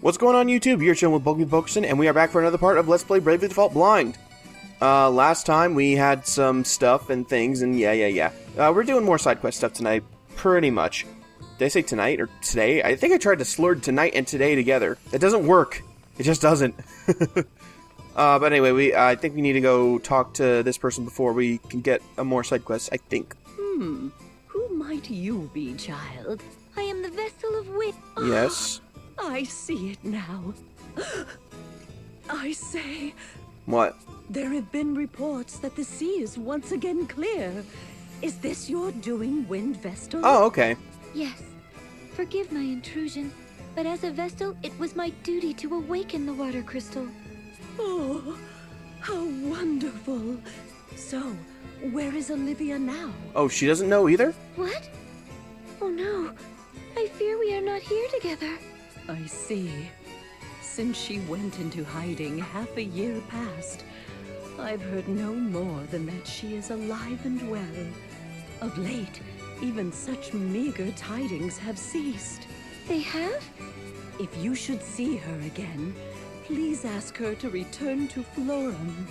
What's going on YouTube? You're chilling with Bugby Bokeson, and we are back for another part of Let's Play Bravely Default Blind. Last time we had some stuff and things, and yeah. We're doing more side quest stuff tonight, pretty much. Did I say tonight or today? I think I tried to slur tonight and today together. It doesn't work. It just doesn't. But anyway, I think we need to go talk to this person before we can get a more side quest, I think. Who might you be, child? I am the vessel of wit. Yes. I see it now. I say... What? There have been reports that the sea is once again clear. Is this your doing, Wind Vestal? Oh, okay. Yes. Forgive my intrusion, but as a Vestal, it was my duty to awaken the water crystal. Oh, how wonderful. So, where is Olivia now? Oh, she doesn't know either? What? Oh no. I fear we are not here together. I see. Since she went into hiding half a year past, I've heard no more than that she is alive and well. Of late, even such meager tidings have ceased. They have? If you should see her again, please ask her to return to Florum.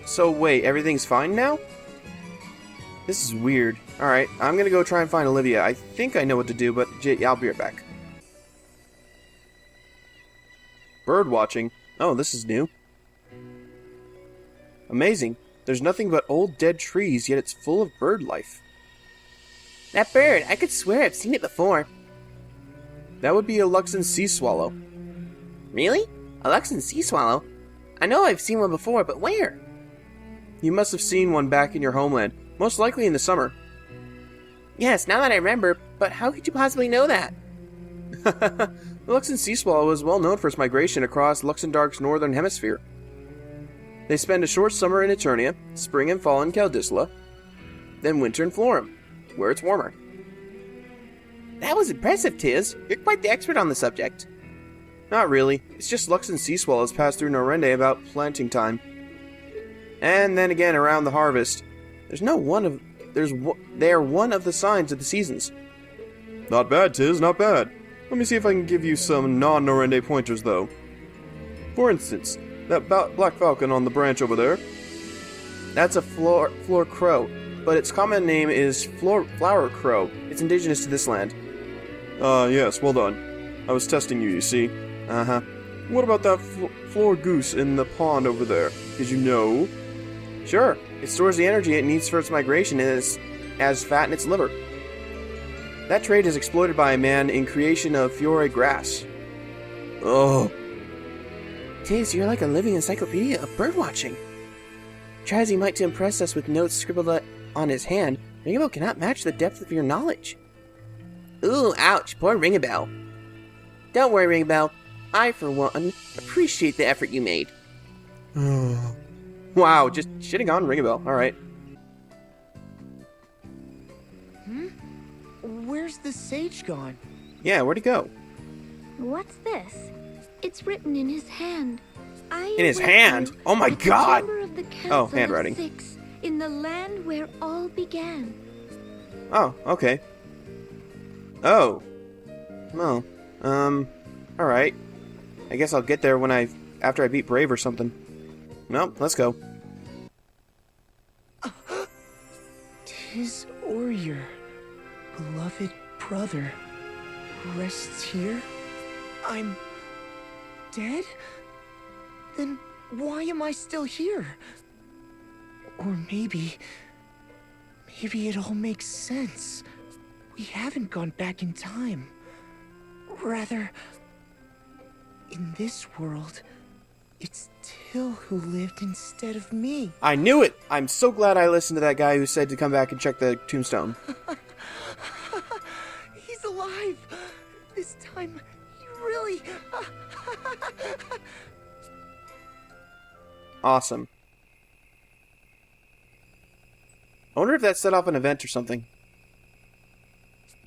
So wait, everything's fine now? This is weird. Alright, I'm gonna go try and find Olivia. I think I know what to do, but I'll be right back. Bird watching. Oh, this is new. Amazing. There's nothing but old dead trees, yet it's full of bird life. That bird, I could swear I've seen it before. That would be a Luxon sea swallow. Really? A Luxon sea swallow? I know I've seen one before, but where? You must have seen one back in your homeland, most likely in the summer. Yes, now that I remember, but how could you possibly know that? The Luxon sea swallow is well known for its migration across Luxembourg's northern hemisphere. They spend a short summer in Eternia, spring and fall in Caldisla, then winter in Florum, where it's warmer. That was impressive, Tiz. You're quite the expert on the subject. Not really. It's just Luxon sea swallows pass through Norende about planting time. And then again around the harvest. They are one of the signs of the seasons. Not bad, Tiz, not bad. Let me see if I can give you some non-Norende pointers, though. For instance, that black falcon on the branch over there. That's a floor crow, but its common name is flower crow. It's indigenous to this land. Yes, well done. I was testing you, you see. Uh-huh. What about that floor goose in the pond over there? Did you know? Sure. It stores the energy it needs for its migration as fat in its liver. That trait is exploited by a man in creation of Fiore grass. Oh. Tiz, you're like a living encyclopedia of birdwatching. Try as he might to impress us with notes scribbled on his hand, Ringabel cannot match the depth of your knowledge. Ooh, ouch, poor Ringabel. Don't worry, Ringabel. I, for one, appreciate the effort you made. Wow, just shitting on Ringabel. Alright. Where's the sage gone? Yeah, where'd he go? What's this? It's written in his hand. In his hand? Oh my god! Oh, handwriting. 6, in the land where all began. Oh, okay. Oh. Well, alright. I guess I'll get there after I beat Brave or something. Well, let's go. Tis or your beloved brother rests here? I'm dead? Then why am I still here? Or maybe it all makes sense. We haven't gone back in time. Rather, in this world, it's Till who lived instead of me. I knew it! I'm so glad I listened to that guy who said to come back and check the tombstone. He's alive! This time, he really... Awesome. I wonder if that set off an event or something.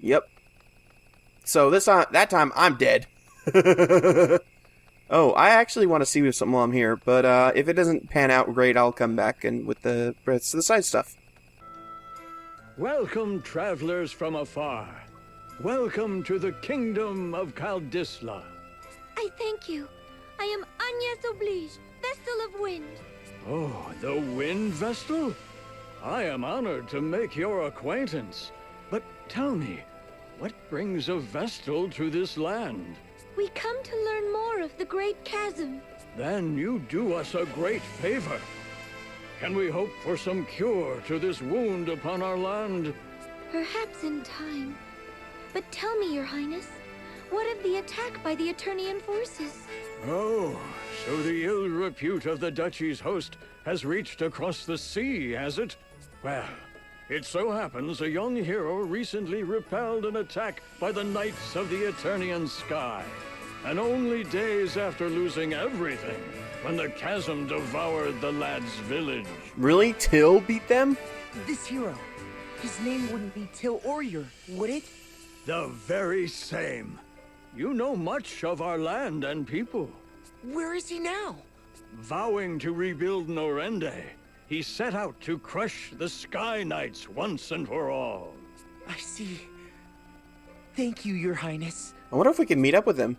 Yep. So that time, I'm dead. Oh, I actually want to see something while I'm here, but if it doesn't pan out great, I'll come back and with the rest of the side stuff. Welcome, travelers from afar. Welcome to the kingdom of Caldisla. I thank you. I am Agnes Oblige, Vestal of Wind. Oh, the Wind Vestal? I am honored to make your acquaintance. But tell me, what brings a Vestal to this land? We come to learn more of the Great Chasm. Then you do us a great favor. Can we hope for some cure to this wound upon our land? Perhaps in time. But tell me, Your Highness, what of the attack by the Eternian forces? Oh, so the ill repute of the Duchy's host has reached across the sea, has it? Well, it so happens a young hero recently repelled an attack by the Knights of the Eternian Sky. And only days after losing everything, when the chasm devoured the lad's village. Really? Till beat them? This hero. His name wouldn't be Till Orior, would it? The very same. You know much of our land and people. Where is he now? Vowing to rebuild Norende, he set out to crush the Sky Knights once and for all. I see. Thank you, Your Highness. I wonder if we can meet up with him.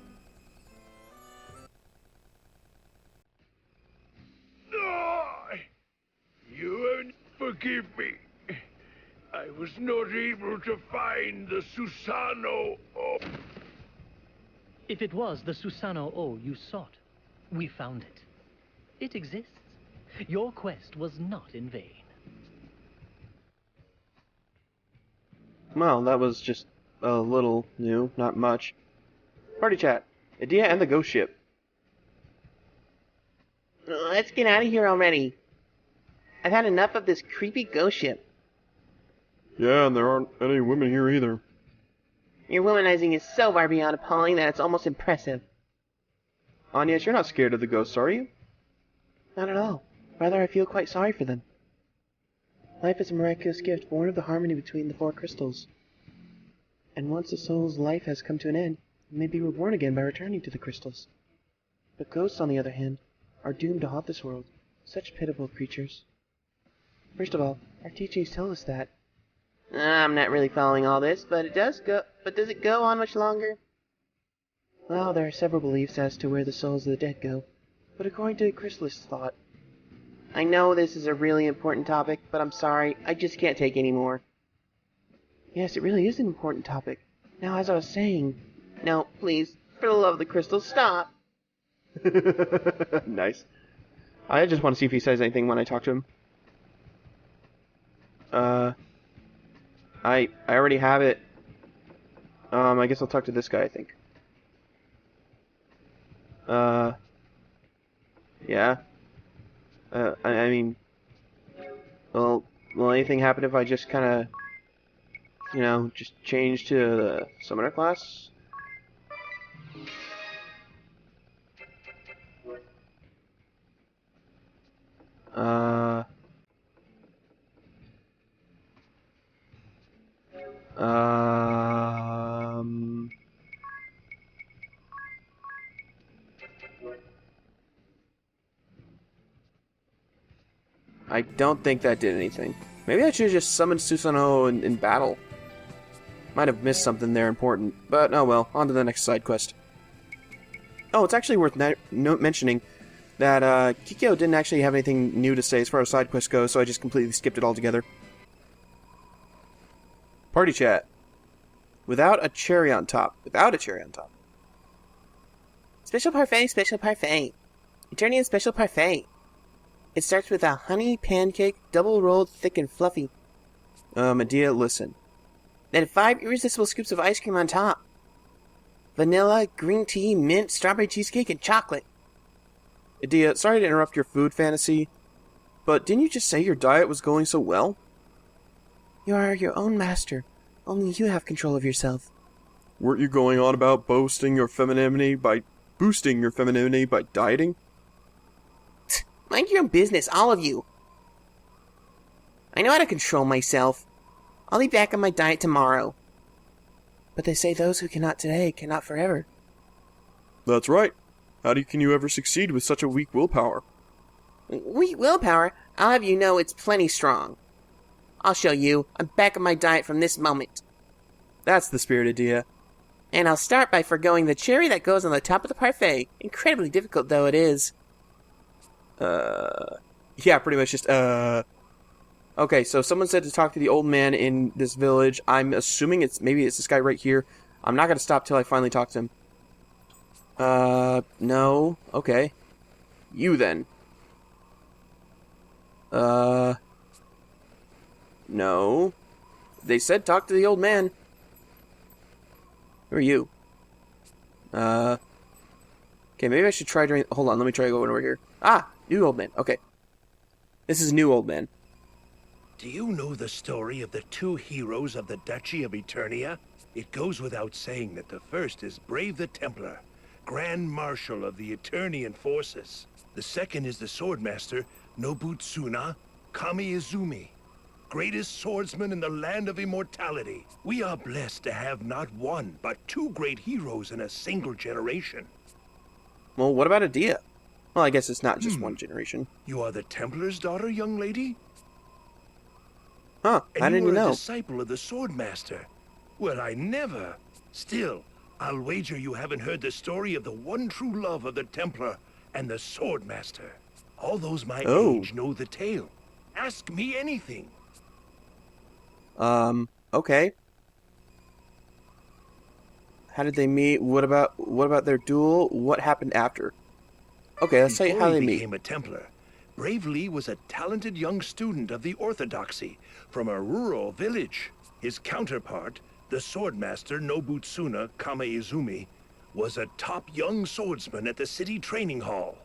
You forgive me. I was not able to find the Susano. If it was the Susano O you sought, we found it. It exists. Your quest was not in vain. Well, that was just a little new, not much. Party chat. Idea and the ghost ship. Let's get out of here already. I've had enough of this creepy ghost ship. Yeah, and there aren't any women here either. Your womanizing is so far beyond appalling that it's almost impressive. Agnes, you're not scared of the ghosts, are you? Not at all. Rather, I feel quite sorry for them. Life is a miraculous gift born of the harmony between the four crystals. And once the soul's life has come to an end, it may be reborn again by returning to the crystals. But ghosts, on the other hand, are doomed to haunt this world. Such pitiable creatures. First of all, our teachings tell us that. I'm not really following all this, but it does go. But does it go on much longer? Well, there are several beliefs as to where the souls of the dead go, but according to Chrysalis' thought. I know this is a really important topic, but I'm sorry, I just can't take any more. Yes, it really is an important topic. Now, as I was saying... No, please, for the love of the crystals, stop! Nice. I just want to see if he says anything when I talk to him. I already have it. I guess I'll talk to this guy, I think. Yeah. I mean, will anything happen if I just kind of, just change to the summoner class? I don't think that did anything. Maybe I should have just summoned Susanoo in battle. Might have missed something there important, but oh well, on to the next side quest. Oh, it's actually worth mentioning that Kikyo didn't actually have anything new to say as far as side quests go, so I just completely skipped it altogether. Party chat. Without a cherry on top. Without a cherry on top. Special parfait, special parfait. Eternian special parfait. It starts with a honey pancake, double-rolled, thick and fluffy. Medea, listen. Then 5 irresistible scoops of ice cream on top. Vanilla, green tea, mint, strawberry cheesecake, and chocolate. Idea, sorry to interrupt your food fantasy, but didn't you just say your diet was going so well? You are your own master. Only you have control of yourself. Weren't you going on about boosting your femininity by dieting? Mind your own business, all of you. I know how to control myself. I'll be back on my diet tomorrow. But they say those who cannot today cannot forever. That's right. How can you ever succeed with such a weak willpower? Weak willpower? I'll have you know it's plenty strong. I'll show you. I'm back on my diet from this moment. That's the spirit, Idea. And I'll start by forgoing the cherry that goes on the top of the parfait. Incredibly difficult though it is. Yeah, pretty much just, Okay, so someone said to talk to the old man in this village. I'm assuming maybe it's this guy right here. I'm not gonna stop till I finally talk to him. No. Okay. You then. No. They said talk to the old man. Who are you? Okay, maybe I should try doing... Hold on, let me try going over here. Ah, new old man. Okay. This is new old man. Do you know the story of the two heroes of the Duchy of Eternia? It goes without saying that the first is Brave the Templar, Grand Marshal of the Eternian forces. The second is the Swordmaster, Nobutsuna Kami-Izumi, greatest swordsman in the land of immortality. We are blessed to have not one, but two great heroes in a single generation. Well, what about Adia? Well, I guess it's not just one generation. You are the Templar's daughter, young lady? Huh, And I didn't you are know. a disciple of the Swordmaster. Well, I never. Still, I'll wager you haven't heard the story of the one true love of the Templar and the Swordmaster. All those my age know the tale. Ask me anything. Okay. How did they meet? What about their duel? What happened after? Okay, let's say how they Before he meet. became a Templar, Brave Lee was a talented young student of the Orthodoxy from a rural village. His counterpart, the Swordmaster Nobutsuna Kami-Izumi, was a top young swordsman at the city training hall.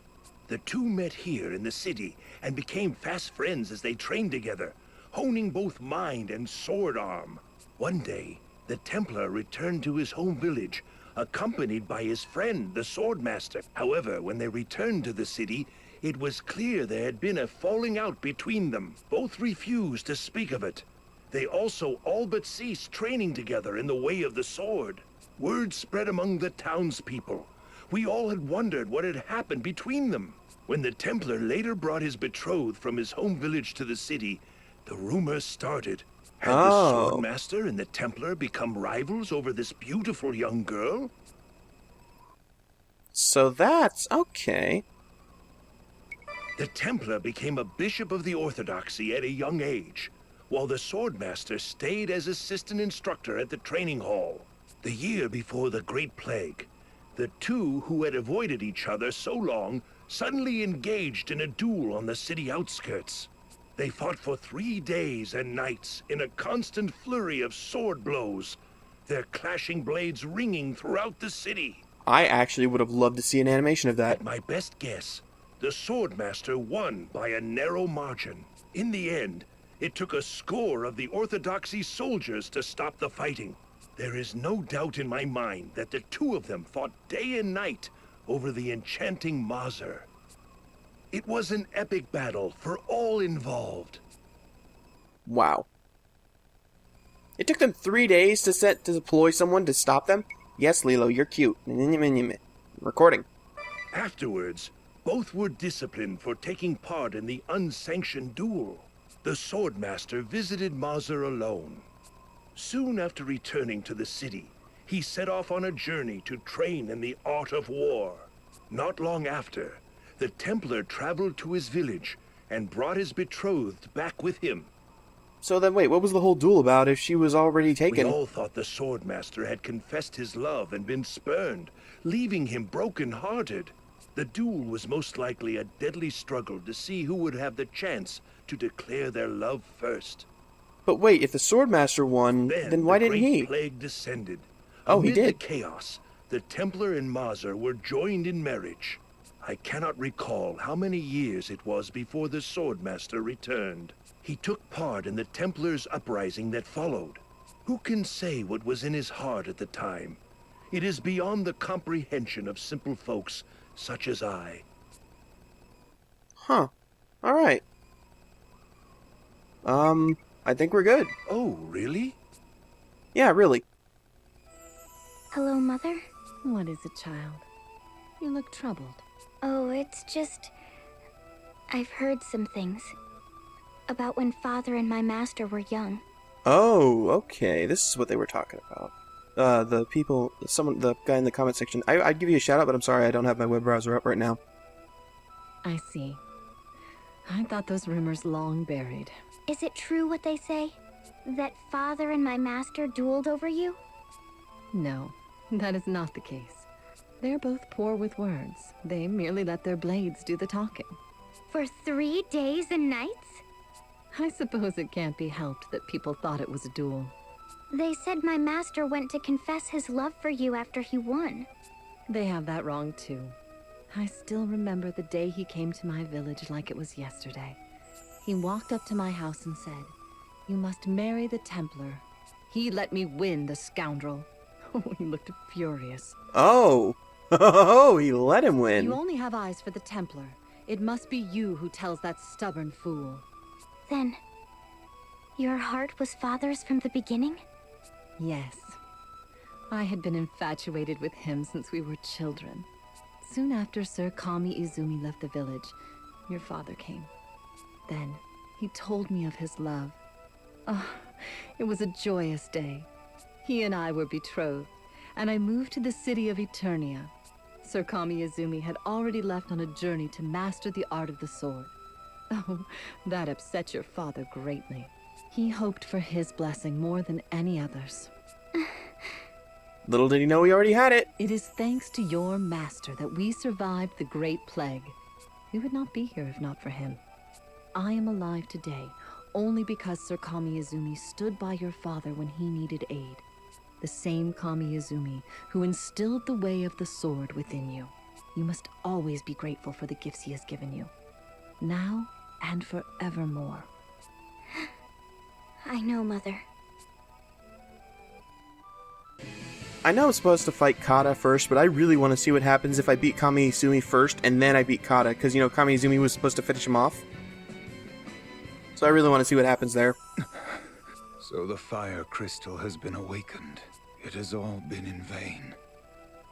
The two met here in the city and became fast friends as they trained together, honing both mind and sword arm. One day, the Templar returned to his home village, accompanied by his friend, the Swordmaster. However, when they returned to the city, it was clear there had been a falling out between them. Both refused to speak of it. They also all but ceased training together in the way of the sword. Word spread among the townspeople. We all had wondered what had happened between them. When the Templar later brought his betrothed from his home village to the city, the rumors started. Had the Swordmaster and the Templar become rivals over this beautiful young girl? So that's okay. The Templar became a bishop of the Orthodoxy at a young age, while the Swordmaster stayed as assistant instructor at the training hall. The year before the Great Plague, the two who had avoided each other so long suddenly engaged in a duel on the city outskirts. They fought for 3 days and nights in a constant flurry of sword blows, their clashing blades ringing throughout the city. I actually would have loved to see an animation of that. At my best guess, the Swordmaster won by a narrow margin. In the end, it took a score of the Orthodoxy soldiers to stop the fighting. There is no doubt in my mind that the two of them fought day and night over the enchanting Mazer. It was an epic battle for all involved. Wow. It took them 3 days to deploy someone to stop them? Yes, Lilo, you're cute. Recording. Afterwards, both were disciplined for taking part in the unsanctioned duel. The Swordmaster visited Mazer alone. Soon after returning to the city, he set off on a journey to train in the art of war. Not long after, the Templar traveled to his village and brought his betrothed back with him. So then wait, what was the whole duel about if she was already taken? We all thought the Swordmaster had confessed his love and been spurned, leaving him broken-hearted. The duel was most likely a deadly struggle to see who would have the chance to declare their love first. But wait, if the Swordmaster won, then why didn't he? The Great Plague descended. Oh, he Amid did. the chaos, the Templar and Mazer were joined in marriage. I cannot recall how many years it was before the Swordmaster returned. He took part in the Templars' uprising that followed. Who can say what was in his heart at the time? It is beyond the comprehension of simple folks such as I. Huh. Alright. I think we're good. Oh, really? Yeah, really. Hello, Mother? What is it, child? You look troubled. Oh, it's just... I've heard some things. About when Father and my master were young. Oh, okay. This is what they were talking about. the people, the guy in the comment section. I'd give you a shout out, but I'm sorry, I don't have my web browser up right now. I see. I thought those rumors long buried. Is it true what they say? That father and my master dueled over you? No, that is not the case. They're both poor with words. They merely let their blades do the talking. For 3 days and nights? I suppose it can't be helped that people thought it was a duel. They said my master went to confess his love for you after he won. They have that wrong too. I still remember the day he came to my village like it was yesterday. He walked up to my house and said, "You must marry the Templar." He let me win, the scoundrel. Oh, he looked furious. Oh! Oh, he let him win. You only have eyes for the Templar. It must be you who tells that stubborn fool. Then, your heart was father's from the beginning? Yes. I had been infatuated with him since we were children. Soon after Sir Kami Izumi left the village, your father came. Then, he told me of his love. Ah, it was a joyous day. He and I were betrothed, and I moved to the city of Eternia. Sir Kami Izumi had already left on a journey to master the art of the sword. Oh, that upset your father greatly. He hoped for his blessing more than any others. Little did he know he already had it. It is thanks to your master that we survived the Great Plague. We would not be here if not for him. I am alive today only because Sir Kami Izumi stood by your father when he needed aid. The same Kami Izumi who instilled the way of the sword within you. You must always be grateful for the gifts he has given you. Now and forevermore. I know, Mother. I know I'm supposed to fight Kata first, but I really want to see what happens if I beat Kami Izumi first and then I beat Kata, because, you know, Kami Izumi was supposed to finish him off. So I really want to see what happens there. So the fire crystal has been awakened. It has all been in vain.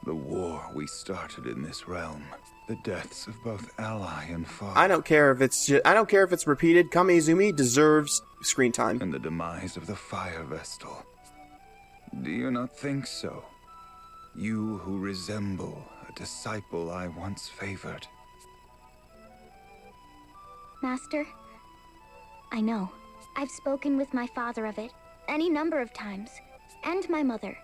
The war we started in this realm, the deaths of both ally and foe. I don't care if it's repeated. Kami Izumi deserves screen time. And the demise of the fire vestal. Do you not think so? You who resemble a disciple I once favored. Master, I know. I've spoken with my father of it, any number of times, and my mother.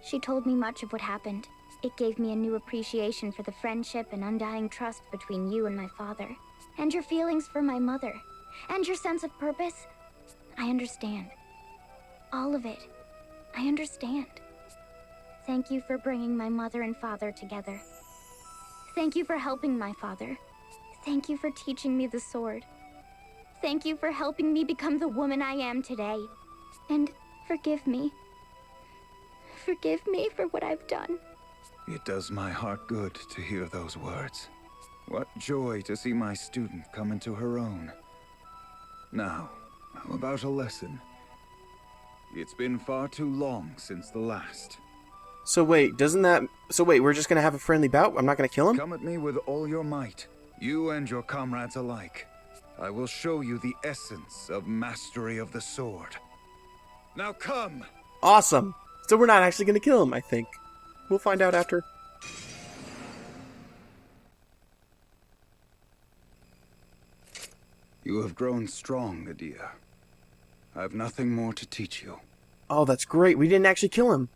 She told me much of what happened. It gave me a new appreciation for the friendship and undying trust between you and my father, and your feelings for my mother, and your sense of purpose. I understand. All of it. I understand. Thank you for bringing my mother and father together. Thank you for helping my father. Thank you for teaching me the sword. Thank you for helping me become the woman I am today. And forgive me. Forgive me for what I've done. It does my heart good to hear those words. What joy to see my student come into her own. Now, how about a lesson? It's been far too long since the last. So wait, we're just gonna have a friendly bout? I'm not gonna kill him? Come at me with all your might, you and your comrades alike. I will show you the essence of mastery of the sword. Now come! Awesome! So we're not actually gonna kill him, I think. We'll find out after. You have grown strong, Nadia. I have nothing more to teach you. Oh, that's great. We didn't actually kill him.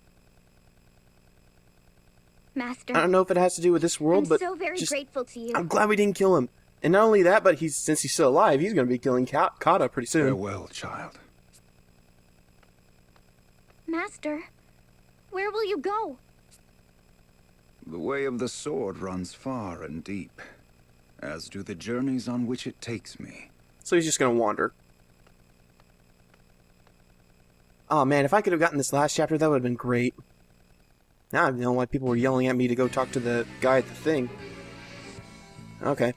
Master, I don't know if it has to do with this world, I'm but so very grateful to you. I'm glad we didn't kill him. And not only that, but since he's still alive, he's going to be killing Kata pretty soon. Farewell, child. Master, where will you go? The way of the sword runs far and deep, as do the journeys on which it takes me. So he's just going to wander. Oh man, if I could have gotten this last chapter, that would have been great. Now I know why people were yelling at me to go talk to the guy at the thing. Okay.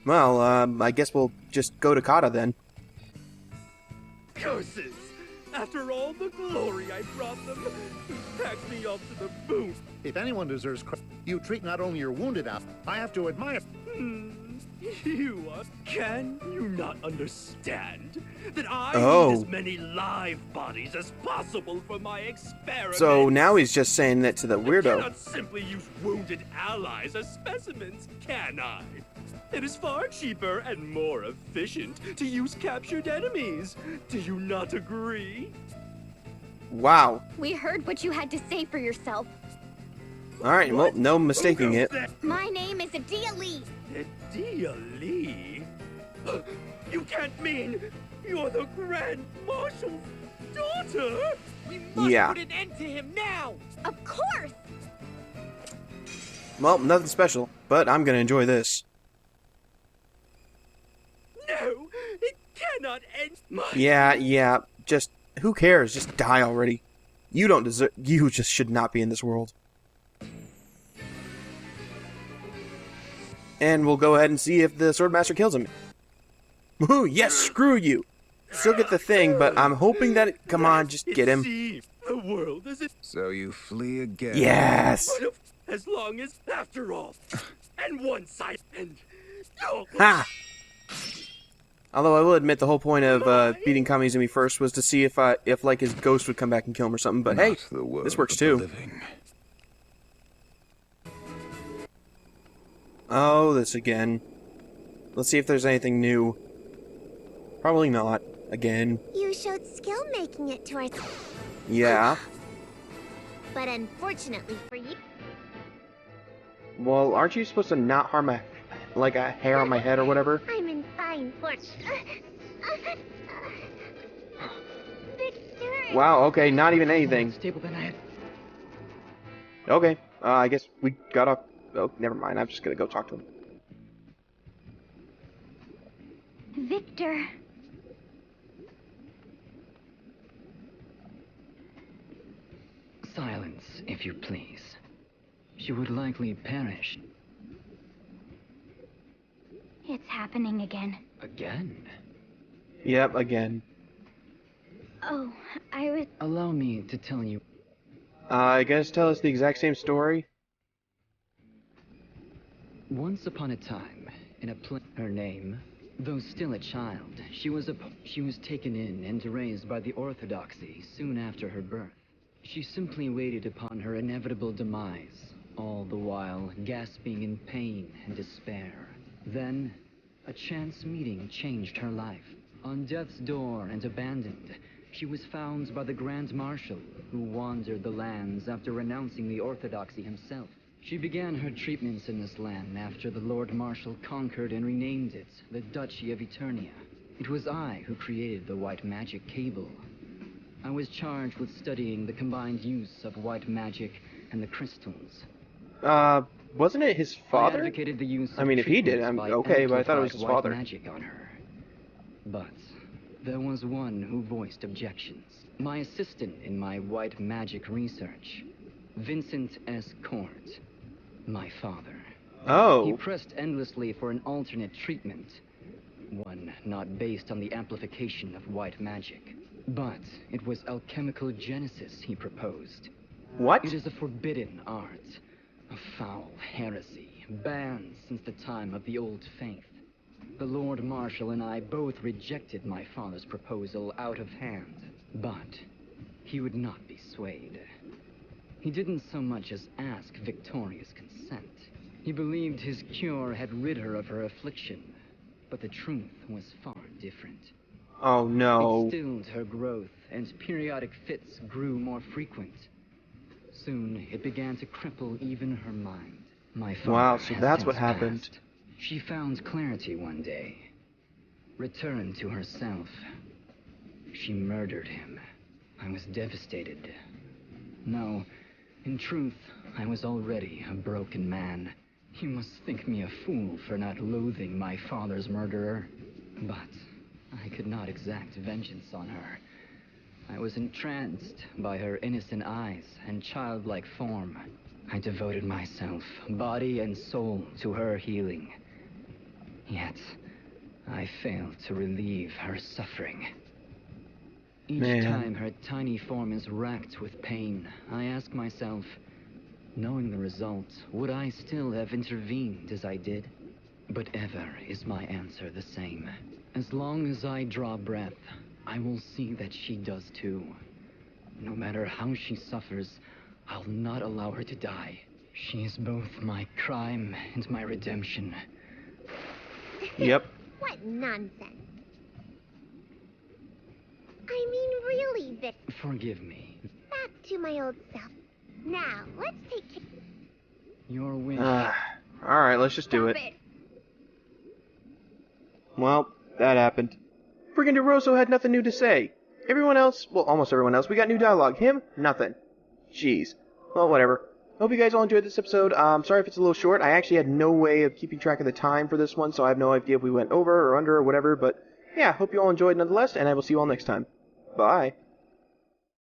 Well, I guess we'll just go to Kata then. Curses! After all the glory I brought them, he packed me off to the boot. If anyone deserves credit, you treat not only your wounded out, I have to admire. Can you not understand that I Oh. need as many live bodies as possible for my experiment? So now he's just saying that to the I weirdo. cannot simply use wounded allies as specimens, can I? It is far cheaper and more efficient to use captured enemies. Do you not agree? Wow. We heard what you had to say for yourself. Alright, well, no mistaking it. My name is Adia Lee. Adia Lee? You can't mean you're the Grand Marshal's daughter? We must Yeah. put an end to him now! Of course! Well, nothing special, but I'm gonna enjoy this. No, it cannot end. Yeah, just, who cares? Just die already. You don't deserve, you just should not be in this world. And we'll go ahead and see if the Swordmaster kills him. Woohoo, yes, screw you! Still get the thing, but I'm hoping that come on, just get him. The world is So you flee again. Yes! as long as, after all, and one side, and Ha! Although I will admit the whole point of beating Kamizumi first was to see if like his ghost would come back and kill him or something. But hey, Not the world this works of the too. living. Oh, this again. Let's see if there's anything new. Probably not. Again. You showed skill making it towards... Yeah. But unfortunately for you... Well, aren't you supposed to not harm a hair on my head or whatever? I'm in fine fortune. Victor! Wow, okay, not even anything. Stable than I had. Okay, I guess we got off... Oh, never mind, I'm just gonna go talk to him. Victor. Silence, if you please. She would likely perish. It's happening again. Again? Yep, again. Oh, I was... Allow me to tell you. I guess tell us the exact same story? Once upon a time, in a her name, though still a child, she was taken in and raised by the Orthodoxy soon after her birth. She simply waited upon her inevitable demise, all the while gasping in pain and despair. Then, a chance meeting changed her life. On death's door and abandoned, she was found by the Grand Marshal, who wandered the lands after renouncing the Orthodoxy himself. She began her treatments in this land after the Lord Marshal conquered and renamed it the Duchy of Eternia. It was I who created the white magic cable. I was charged with studying the combined use of white magic and the crystals. Wasn't it his I father? advocated the use of I mean, if he did, treatments I'm by okay, but I thought it was amplified his white father. magic on her. But there was one who voiced objections. My assistant in my white magic research, Vincent S. Court, my father. He Oh. pressed endlessly for an alternate treatment, one not based on the amplification of white magic. But it was alchemical genesis he proposed. What? It is a forbidden art, a foul heresy, banned since the time of the old faith. The Lord Marshal and I both rejected my father's proposal out of hand, but he would not be swayed. He didn't so much as ask Victoria's consent. He believed his cure had rid her of her affliction, but the truth was far different. Oh no. It stilled her growth, and periodic fits grew more frequent. Soon, it began to cripple even her mind. My father Wow, so has that's what since happened. passed. She found clarity one day, returned to herself. She murdered him. I was devastated. No, in truth, I was already a broken man. You must think me a fool for not loathing my father's murderer. But I could not exact vengeance on her. I was entranced by her innocent eyes and childlike form. I devoted myself, body and soul, to her healing. Yet, I failed to relieve her suffering. Each Man. time her tiny form is racked with pain, I ask myself, knowing the result, would I still have intervened as I did? But ever is my answer the same. As long as I draw breath, I will see that she does too. No matter how she suffers, I'll not allow her to die. She is both my crime and my redemption. Yep. What nonsense. I mean, really, Vic. Forgive me. Back to my old self. Now, let's take care. Your wish. Alright, let's just do it. Well, that happened. Friggin' DeRosso had nothing new to say. Everyone else, well, almost everyone else, we got new dialogue. Him, nothing. Jeez. Well, whatever. Hope you guys all enjoyed this episode. Sorry if it's a little short. I actually had no way of keeping track of the time for this one, so I have no idea if we went over or under or whatever. But yeah, hope you all enjoyed nonetheless, and I will see you all next time. Bye.